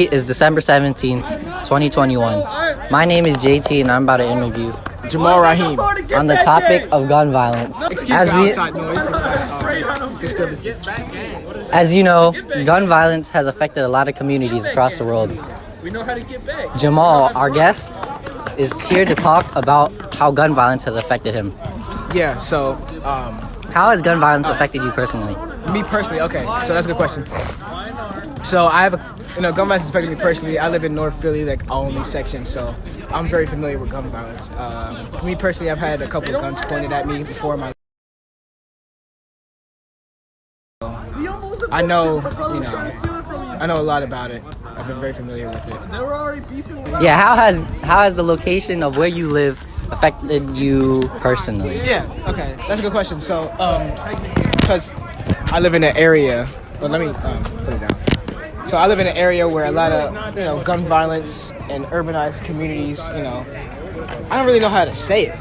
Is December 17th, 2021. My name is JT and I'm about to interview Jamaal Raheem on the topic of gun violence. As you know, gun violence has affected a lot of communities across the world. Jamaal, our guest, is here to talk about how gun violence has affected him. Yeah, so How has gun violence affected you personally? me personally, okay, so that's a good question. So I have gun violence has affected me personally. I live in North Philly, like Olney section, so I'm very familiar with gun violence. For me personally, I've had a couple of guns pointed at me before my. I know a lot about it. I've been very familiar with it. Yeah, how has the location of where you live affected you personally? Yeah, okay, that's a good question. So, because I live in an area, well, let me put it down. So I live in an area where a lot of, gun violence and urbanized communities, I don't really know how to say it,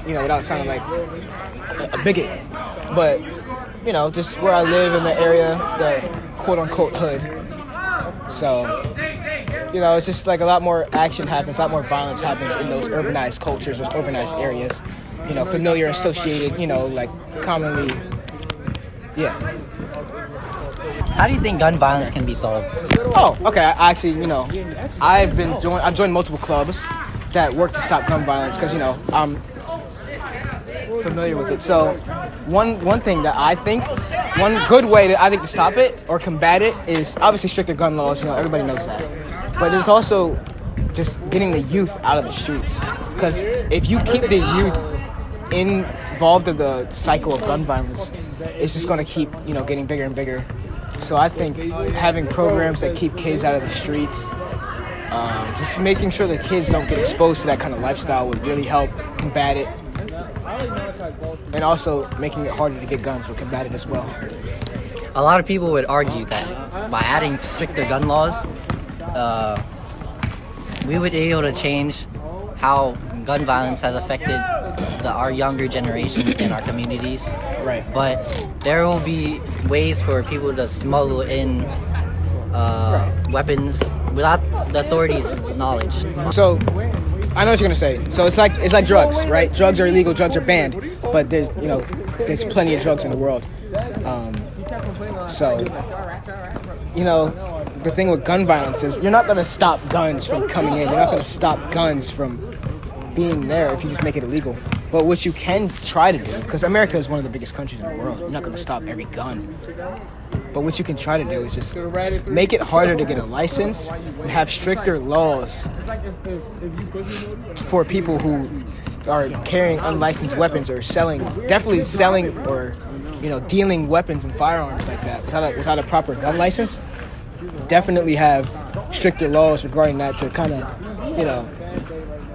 without sounding like a bigot. But, just where I live in the area, the quote-unquote hood. So, it's just like a lot more action happens, a lot more violence happens in those urbanized cultures, those urbanized areas. Familiar, associated, commonly, yeah. How do you think gun violence can be solved? Oh, okay. I actually, I've joined multiple clubs that work to stop gun violence because, I'm familiar with it. So, one thing that I think, one good way to stop it or combat it is obviously stricter gun laws. Everybody knows that. But there's also just getting the youth out of the streets. Because if you keep the youth involved in the cycle of gun violence, it's just going to keep, getting bigger and bigger. So I think having programs that keep kids out of the streets, just making sure the kids don't get exposed to that kind of lifestyle would really help combat it. And also making it harder to get guns would combat it as well. A lot of people would argue that by adding stricter gun laws, we would be able to change how gun violence has affected our younger generations in our communities. Right. But there will be ways for people to smuggle in weapons without the authorities' knowledge. So, I know what you're gonna say. So it's like drugs, right? Drugs are illegal, drugs are banned, but there's plenty of drugs in the world. The thing with gun violence is you're not gonna stop guns from coming in. You're not gonna stop guns from being there if you just make it illegal. But what you can try to do, because America is one of the biggest countries in the world, you're not going to stop every gun. But what you can try to do is just make it harder to get a license and have stricter laws for people who are carrying unlicensed weapons or definitely selling or, dealing weapons and firearms like that without a proper gun license. Definitely have stricter laws regarding that to kind of,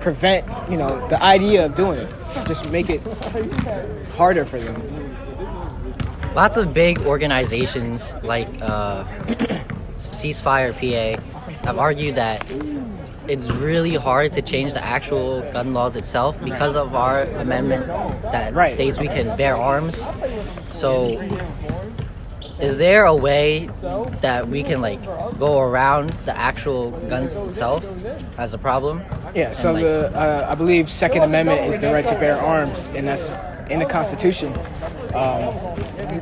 prevent, the idea of doing it. Just make it harder for them. Lots of big organizations like Ceasefire PA have argued that it's really hard to change the actual gun laws itself because of our amendment that states we can bear arms. So is there a way that we can go around the actual guns itself as a problem? Yeah, so I believe Second Amendment is the right to bear arms, and that's in the Constitution.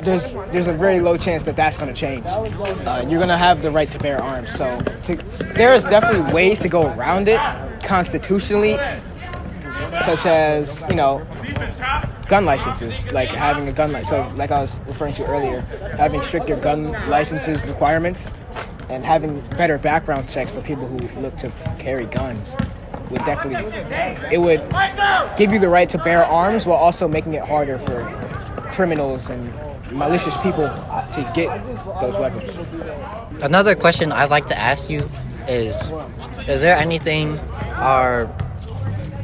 There's a very low chance that that's going to change. You're going to have the right to bear arms. So there is definitely ways to go around it constitutionally, such as, gun licenses, like having a gun license. So like I was referring to earlier, having stricter gun licenses requirements and having better background checks for people who look to carry guns would give you the right to bear arms while also making it harder for criminals and malicious people to get those weapons. Another question I'd like to ask you is there anything our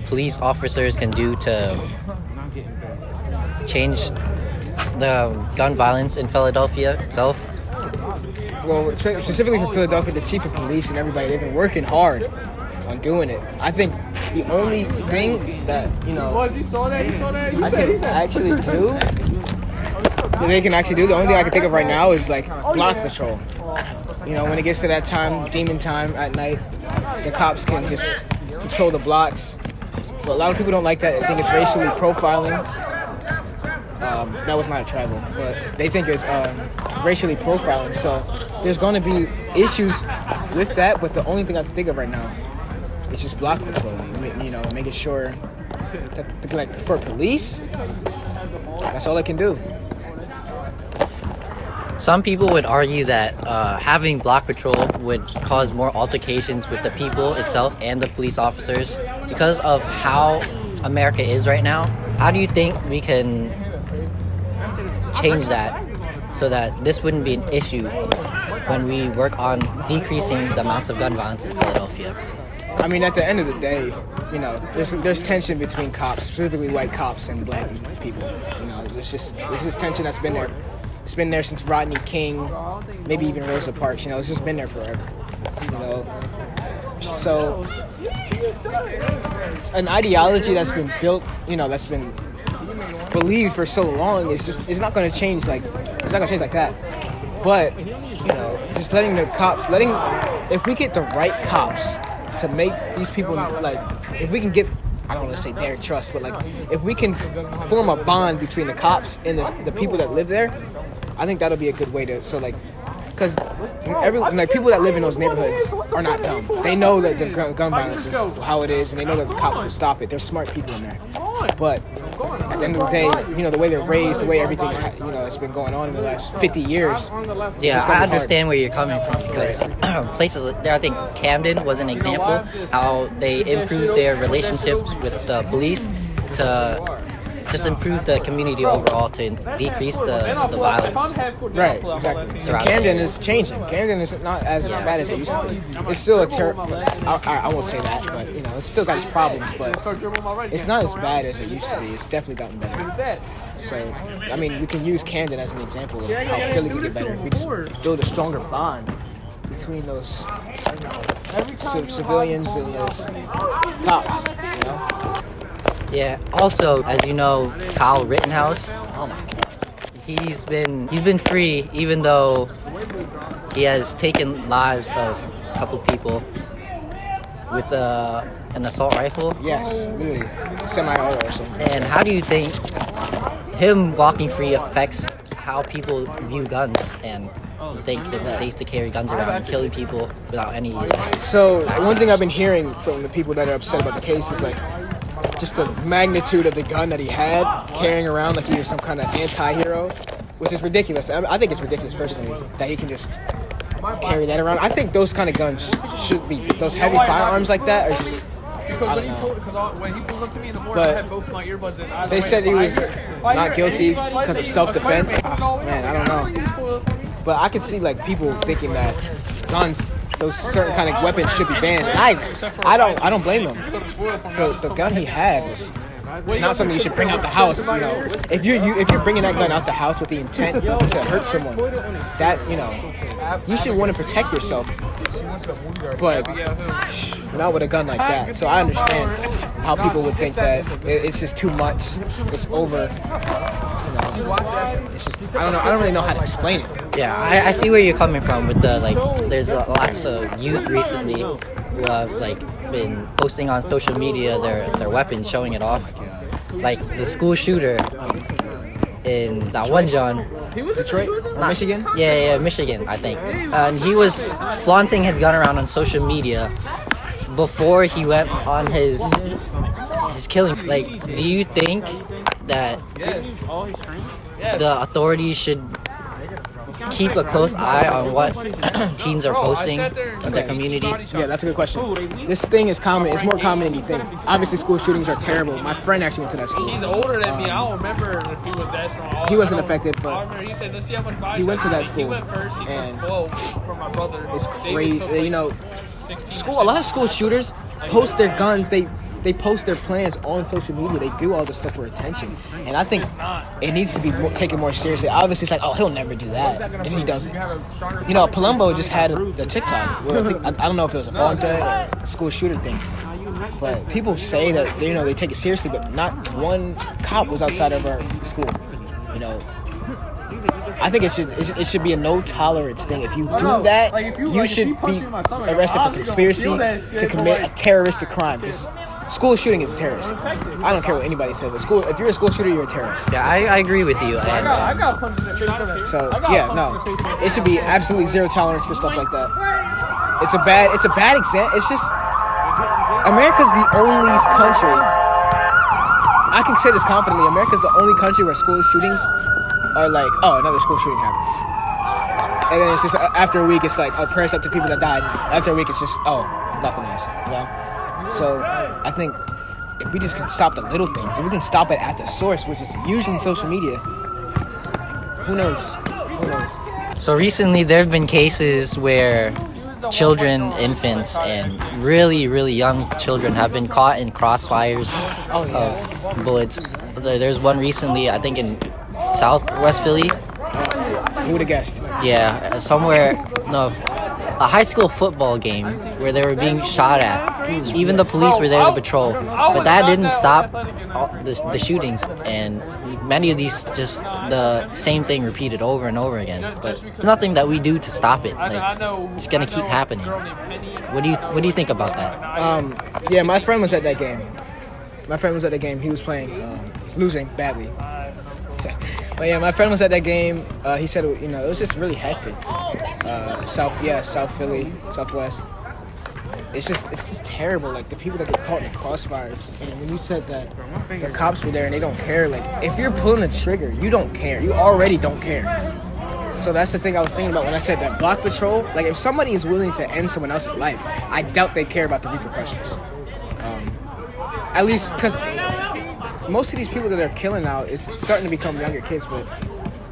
police officers can do to change the gun violence in Philadelphia itself? Well, specifically for Philadelphia, the chief of police and everybody, they've been working hard on doing it. I think the only thing that, I can actually do, the only thing I can think of right now is block patrol. You know, when it gets to that time, demon time at night, the cops can just patrol the blocks. But a lot of people don't like that. They think it's racially profiling. That was not a tribal, but they think it's racially profiling. So there's going to be issues with that. But the only thing I can think of right now is just block patrolling. You know, making sure that, like, for police, that's all they can do. Some people would argue that having block patrol would cause more altercations with the people itself and the police officers because of how America is right now. How do you think we can change that so that this wouldn't be an issue when we work on decreasing the amounts of gun violence in Philadelphia? I mean, at the end of the day, you know, there's tension between cops, specifically white cops and black people. You know, there's just tension that's been there. It's been there since Rodney King, maybe even Rosa Parks. You know, it's just been there forever. You know, so an ideology that's been built, you know, that's been believed for so long it's not going to change like that. But you know, just letting the cops, if we get the right cops to make these people, like, if we can get, I don't want to say their trust, but like if we can form a bond between the cops and the people that live there, I think that'll be a good way to, so like, because people that live in those neighborhoods are not dumb. They know that the gun violence is how it is, and they know that the cops will stop it. There's smart people in there. But at the end of the day, you know, the way they're raised, the way everything, you know, has been going on in the last 50 years. Yeah, I understand where you're coming from because places there, I think Camden was an example how they improved their relationships with the police to just improve the community overall to decrease the violence. Right, exactly. So Camden is changing. Camden is not as bad as it used to be. It's still a terrible. I won't say that, but you know, it's still got its problems. But it's not as bad as it used to be. It's definitely gotten better. So, I mean, we can use Camden as an example of how Philly can get better if we just build a stronger bond between those civilians and those cops. You know. Yeah. Also, as you know, Kyle Rittenhouse. Oh my God. He's been free, even though he has taken lives of a couple people with an assault rifle. Yes, literally, semi-auto or something. And how do you think him walking free affects how people view guns and think it's safe to carry guns around and killing people without any? So one thing I've been hearing from the people that are upset about the case is like, just the magnitude of the gun that he had carrying around like he was some kind of anti-hero, which is ridiculous. I think it's ridiculous personally that he can just carry that around. I think those kind of guns should be, those heavy firearms like that are just, I don't know. But they said he was not guilty because of self-defense. Oh, man, I don't know. But I could see like people thinking that guns, those certain kind of weapons should be banned. And I don't blame them. The gun he had was not something you should bring out the house. You know, if you're bringing that gun out the house with the intent to hurt someone, that, you know, you should want to protect yourself. But not with a gun like that. So I understand how people would think that it's just too much. It's over. You know, it's just, I don't know. I don't really know how to explain it. Yeah, I see where you're coming from with the, like, there's lots of youth recently who have, like, been posting on social media their weapons, showing it off. Like the school shooter in that one John. Detroit? Or Michigan? Yeah, Michigan, I think. And he was flaunting his gun around on social media before he went on his killing. Like, do you think that the authorities should keep a close eye on what teens are posting in the community? Yeah, that's a good question. This thing is common. It's more common than you think. Obviously, school shootings are terrible. My friend actually went to that school. He's older than me. I don't remember if he was that strong. He wasn't affected, but he said, "Let's see how much body." He went to that school. He went first. He and took 12 from my brother. It's crazy. You know, a lot of school shooters post their guns. They post their plans on social media. They do all this stuff for attention. And I think it needs to be taken more seriously. Obviously, it's like, oh, he'll never do that. And he doesn't. You know, Palumbo just had the TikTok. Where I don't know if it was a Bonta or a school shooter thing. But people say that, you know, they take it seriously, but not one cop was outside of our school. You know, I think it should be a no tolerance thing. If you do that, you should be arrested for conspiracy to commit a terroristic crime. Because school shooting is a terrorist. I don't care what anybody says. If you're a school shooter, you're a terrorist. Yeah, I agree with you. I got punched in the face for that. So yeah, no, it should be absolutely zero tolerance for stuff like that. It's a bad example. It's just America's the only country. I can say this confidently. America's the only country where school shootings are like, oh, another school shooting happened, and then it's just after a week, it's like, oh, prayers up to people that died. After a week, it's just, oh, nothing else, you know. So I think if we just can stop the little things, if we can stop it at the source, which is usually social media, who knows? Who knows? So recently, there have been cases where children, infants, and really, really young children have been caught in crossfires of bullets. There's one recently, I think in Southwest Philly. Who would have guessed? Yeah, somewhere, no, a high school football game where they were being shot at. Even the police were there to patrol, but that didn't stop the shootings, and many of these just the same thing repeated over and over again. But there's nothing that we do to stop it. Like, it's gonna keep happening. What do you think about that? Yeah, my friend was at that game. He was playing, losing badly. But yeah, my friend was at that game. He said, it was just really hectic. South Philly, Southwest. It's just terrible. Like, the people that get caught in the crossfires. And when you said that the cops were there and they don't care, like, if you're pulling the trigger, you don't care. You already don't care. So that's the thing I was thinking about when I said that block patrol. Like, if somebody is willing to end someone else's life, I doubt they care about the repercussions. At least because most of these people that they're killing now is starting to become younger kids, but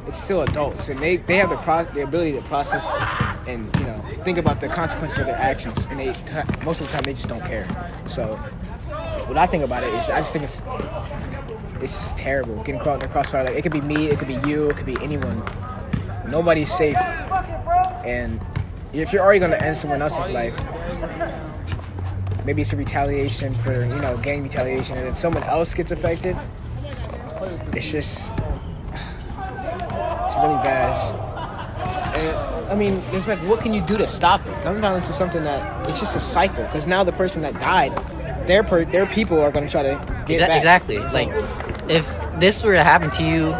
it's still adults, and they have the ability to process and think about the consequences of their actions, and most of the time they just don't care. So what I think about it is I just think it's just terrible getting caught in the crossfire. Like, it could be me, it could be you, it could be anyone. Nobody's safe, and if you're already going to end someone else's life, maybe it's a retaliation for, gang retaliation, and then someone else gets affected. It's really bad. And, I mean, it's like, what can you do to stop it? Gun violence is something that, it's just a cycle. Because now the person that died, their people are going to try to get back. Exactly. Like, if this were to happen to you,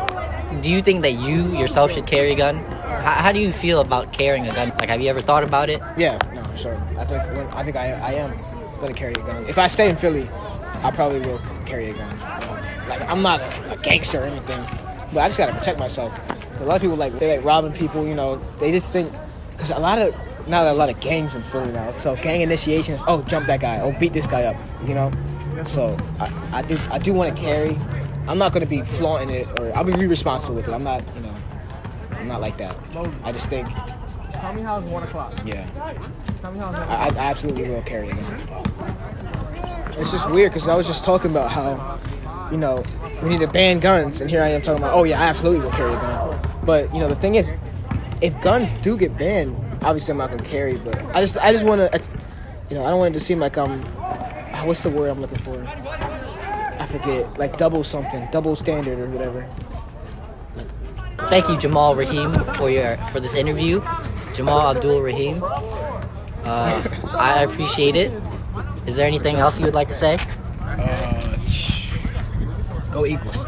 do you think that you yourself should carry a gun? How do you feel about carrying a gun? Like, have you ever thought about it? Yeah, no, sure. I think I am going to carry a gun. If I stay in Philly, I probably will carry a gun. Like, I'm not a gangster or anything, but I just got to protect myself. A lot of people, they robbing people, they just think, because a lot of gangs in Philly now. So gang initiations, oh, jump that guy, oh, beat this guy up, So I do want to carry. I'm not going to be flaunting it, or I'll be responsible with it. I'm not like that. I just think. Tell me how it's 1 o'clock. Yeah. Tell me how it's 1 I absolutely will carry it. It's just weird because I was just talking about how, we need to ban guns, and here I am talking about, oh yeah, I absolutely will carry a gun. But the thing is, if guns do get banned, obviously I'm not gonna carry. But I just want to, I don't want it to seem like what's the word I'm looking for? I forget, like double standard or whatever. Thank you, Jamaal Raheem, for this interview. Jamaal Abdul Raheem. I appreciate it. Is there anything else you would like to say? Go Eagles.